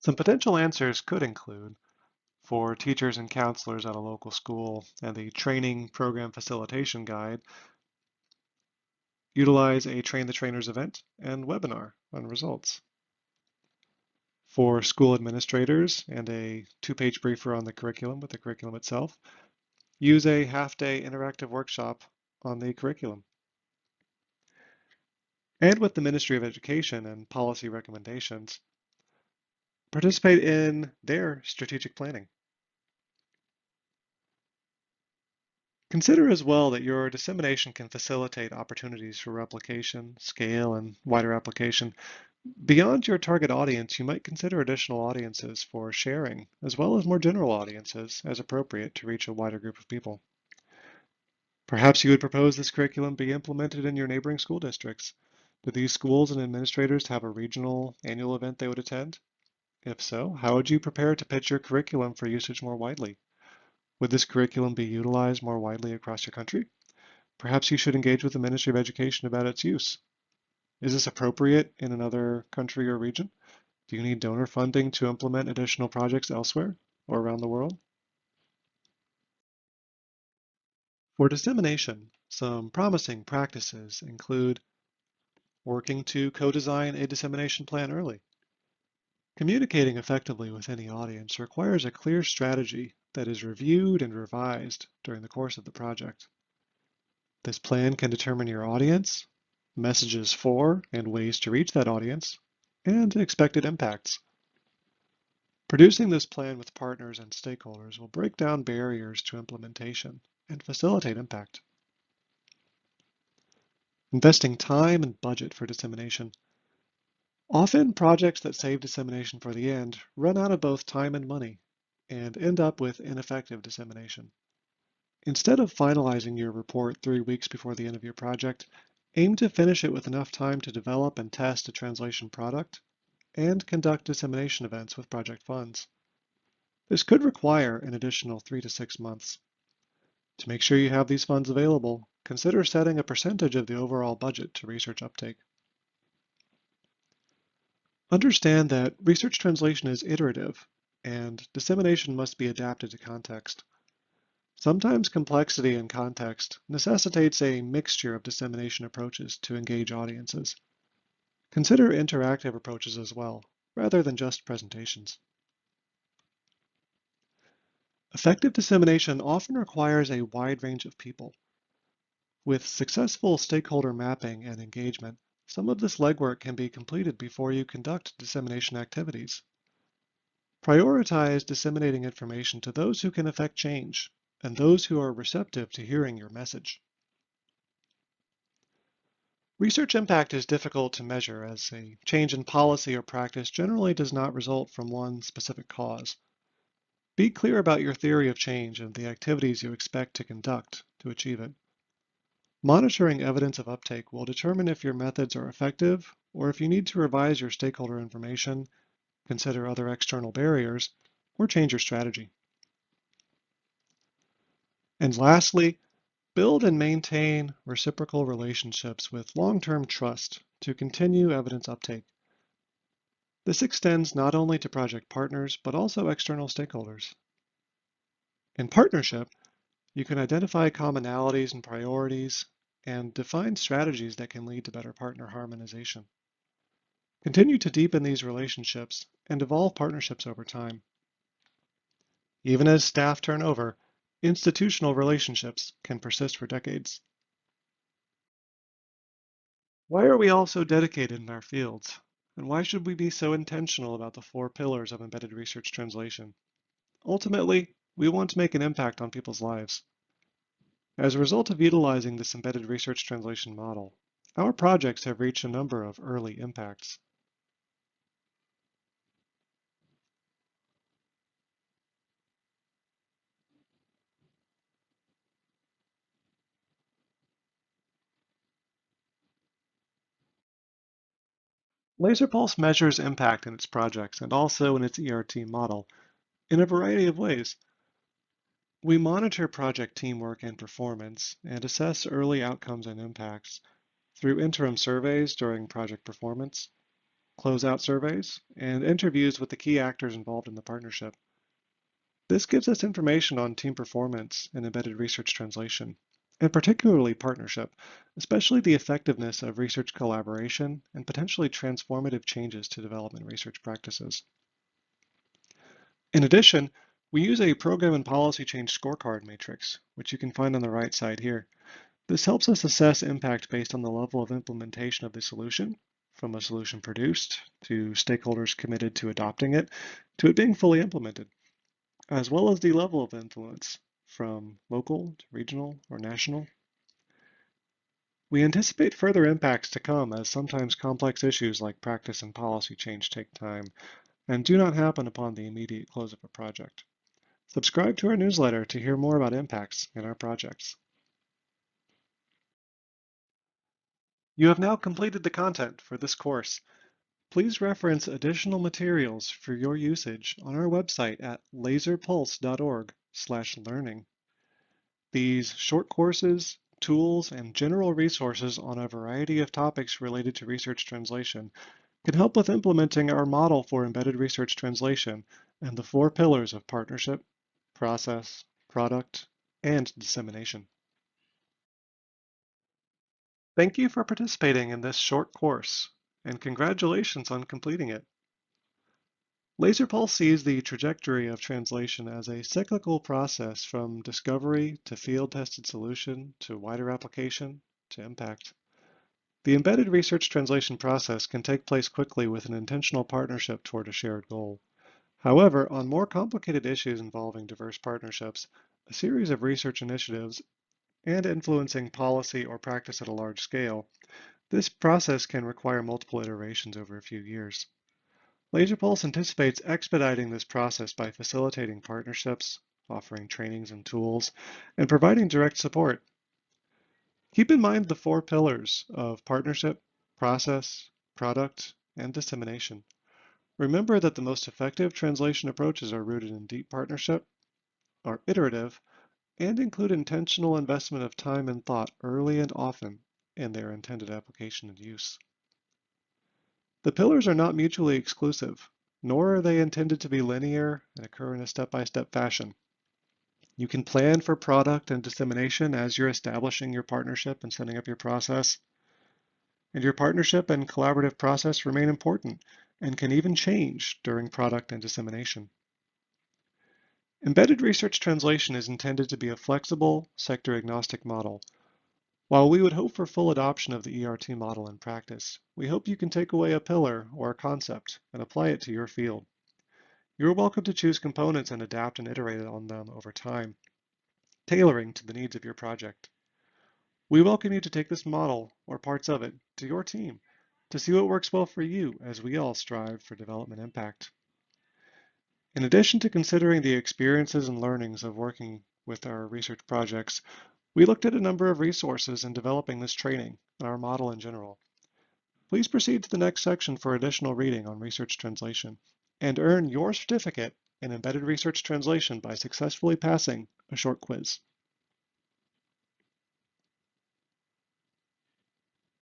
Some potential answers could include, for teachers and counselors at a local school and the Training Program Facilitation Guide, utilize a Train the Trainers event and webinar on results. For school administrators and a two-page briefer on the curriculum with the curriculum itself, use a half-day interactive workshop on the curriculum. And with the Ministry of Education and policy recommendations, participate in their strategic planning. Consider as well that your dissemination can facilitate opportunities for replication, scale, and wider application. Beyond your target audience, you might consider additional audiences for sharing, as well as more general audiences as appropriate to reach a wider group of people. Perhaps you would propose this curriculum be implemented in your neighboring school districts. Do these schools and administrators have a regional annual event they would attend? If so, how would you prepare to pitch your curriculum for usage more widely? Would this curriculum be utilized more widely across your country? Perhaps you should engage with the Ministry of Education about its use. Is this appropriate in another country or region? Do you need donor funding to implement additional projects elsewhere or around the world? For dissemination, some promising practices include working to co-design a dissemination plan early. Communicating effectively with any audience requires a clear strategy that is reviewed and revised during the course of the project. This plan can determine your audience, messages for and ways to reach that audience, and expected impacts. Producing this plan with partners and stakeholders will break down barriers to implementation and facilitate impact. Investing time and budget for dissemination. Often, projects that save dissemination for the end run out of both time and money and end up with ineffective dissemination. Instead of finalizing your report 3 weeks before the end of your project, aim to finish it with enough time to develop and test a translation product and conduct dissemination events with project funds. This could require an additional 3 to 6 months. To make sure you have these funds available, consider setting a percentage of the overall budget to research uptake. Understand that research translation is iterative, and dissemination must be adapted to context. Sometimes complexity and context necessitates a mixture of dissemination approaches to engage audiences. Consider interactive approaches as well, rather than just presentations. Effective dissemination often requires a wide range of people. With successful stakeholder mapping and engagement, some of this legwork can be completed before you conduct dissemination activities. Prioritize disseminating information to those who can affect change and those who are receptive to hearing your message. Research impact is difficult to measure as a change in policy or practice generally does not result from one specific cause. Be clear about your theory of change and the activities you expect to conduct to achieve it. Monitoring evidence of uptake will determine if your methods are effective or if you need to revise your stakeholder information, consider other external barriers, or change your strategy. And lastly, build and maintain reciprocal relationships with long-term trust to continue evidence uptake. This extends not only to project partners, but also external stakeholders. In partnership, you can identify commonalities and priorities and define strategies that can lead to better partner harmonization. Continue to deepen these relationships and evolve partnerships over time. Even as staff turn over, institutional relationships can persist for decades. Why are we all so dedicated in our fields? And why should we be so intentional about the 4 pillars of embedded research translation? Ultimately, we want to make an impact on people's lives. As a result of utilizing this embedded research translation model, our projects have reached a number of early impacts. LaserPulse measures impact in its projects and also in its ERT model in a variety of ways. We monitor project teamwork and performance and assess early outcomes and impacts through interim surveys during project performance, closeout surveys, and interviews with the key actors involved in the partnership. This gives us information on team performance in embedded research translation, and particularly partnership, especially the effectiveness of research collaboration and potentially transformative changes to development research practices. In addition, we use a program and policy change scorecard matrix, which you can find on the right side here. This helps us assess impact based on the level of implementation of the solution, from a solution produced to stakeholders committed to adopting it, to it being fully implemented, as well as the level of influence, from local to regional or national. We anticipate further impacts to come as sometimes complex issues like practice and policy change take time and do not happen upon the immediate close of a project. Subscribe to our newsletter to hear more about impacts in our projects. You have now completed the content for this course. Please reference additional materials for your usage on our website at laserpulse.org/learning. These short courses, tools, and general resources on a variety of topics related to research translation can help with implementing our model for embedded research translation and the 4 pillars of partnership, process, product, and dissemination. Thank you for participating in this short course, and congratulations on completing it. LaserPulse sees the trajectory of translation as a cyclical process from discovery to field-tested solution to wider application to impact. The embedded research translation process can take place quickly with an intentional partnership toward a shared goal. However, on more complicated issues involving diverse partnerships, a series of research initiatives, and influencing policy or practice at a large scale, this process can require multiple iterations over a few years. LaserPulse anticipates expediting this process by facilitating partnerships, offering trainings and tools, and providing direct support. Keep in mind the 4 pillars of partnership, process, product, and dissemination. Remember that the most effective translation approaches are rooted in deep partnership, are iterative, and include intentional investment of time and thought early and often in their intended application and use. The pillars are not mutually exclusive, nor are they intended to be linear and occur in a step-by-step fashion. You can plan for product and dissemination as you're establishing your partnership and setting up your process. And your partnership and collaborative process remain important and can even change during product and dissemination. Embedded research translation is intended to be a flexible, sector-agnostic model. While we would hope for full adoption of the ERT model in practice, we hope you can take away a pillar or a concept and apply it to your field. You're welcome to choose components and adapt and iterate on them over time, tailoring to the needs of your project. We welcome you to take this model, or parts of it, to your team to see what works well for you as we all strive for development impact. In addition to considering the experiences and learnings of working with our research projects, we looked at a number of resources in developing this training and our model in general. Please proceed to the next section for additional reading on research translation and earn your certificate in embedded research translation by successfully passing a short quiz.